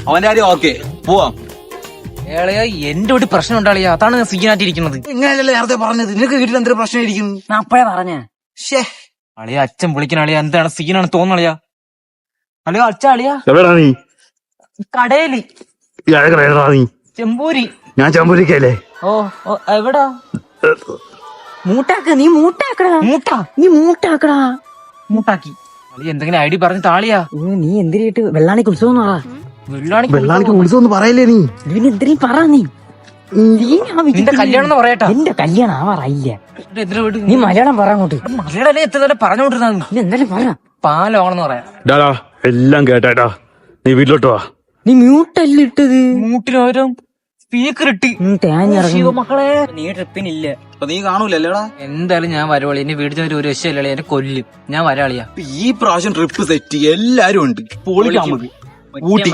അവന്റെ കാര്യം ഓക്കെ പോവാം. ഏളയാ എന്റെ ഒരു പ്രശ്നം ഉണ്ടാളിയാ, അതാണ് ഞാൻ സീനായിട്ടിരിക്കുന്നത്. ഇങ്ങനെയല്ലേ നേരത്തെ പറഞ്ഞത്, നിനക്ക് വീട്ടിൽ എന്തൊരു പ്രശ്നമായിരിക്കും? ഞാൻ അപ്പഴേ പറഞ്ഞ അളിയ അച്ഛൻ വിളിക്കണ അളിയ, എന്താണ് സീനാണ് തോന്നളിയാ. അളിയോ അച്ഛ അളിയാ എവിടാ നീ? കടയില് നീ ചെമ്പൂരി. ഞാൻ ചമ്പൂരിക്കല്ലേ? ഓ എവിടാ? മൂട്ടാക്ക, നീ മൂട്ടാക്കടാ. മൂട്ടാ നീ മൂട്ടാക്കടാ. മൂട്ടാക്കി. അളിയ എന്തെങ്കിലും ഐഡിയ പറഞ്ഞ് താളിയാ. നീ എന്തിനായിട്ട് വെള്ളാണിക്ക് ഉത്സവം പറ. വെള്ളാണിക്ക് ഉത്സവം ഒന്ന് പറയല്ലേ നീ? ഇതിന് എന്തിനീ പറ നീ. നിന്റെ കല്യാണം എന്ന് പറയട്ടാ. എന്റെ കല്യാണം ആവാറായില്ല. എന്തിനാ വീട്? നീ മലയാളം പറ അങ്ങോട്ട്. മലയാളം എത്ര പറഞ്ഞോണ്ടിരുന്ന നീ എന്തായാലും പറ. പാലോണെന്ന് പറയാ. ഡാടാ എല്ലാം കേട്ടാ, നീ വീട്ടിലോട്ട് വാ. നീ മ്യൂട്ടല്ലേ ഇട്ടത്? മൂട്ടിനോരോ സ്പീക്കർ ഇട്ട് തേഞ്ഞിറങ്ങി മക്കളെ. നീ ട്രിപ്പിനില്ല. അപ്പൊ നീ കാണൂലല്ലേടാ? എന്തായാലും ഞാൻ വരവളി. എന്നെ വീട്ടിൽ ചെന്നിട്ട് ഒരു രക്ഷയില്ലേ, എന്നെ കൊല്ലും. ഞാൻ വരാളിയാ. ഈ പ്രാവശ്യം ട്രിപ്പ് സെറ്റ്, എല്ലാരും ഉണ്ട്. പൊളിക്കാം നമുക്ക്. ഊട്ടി.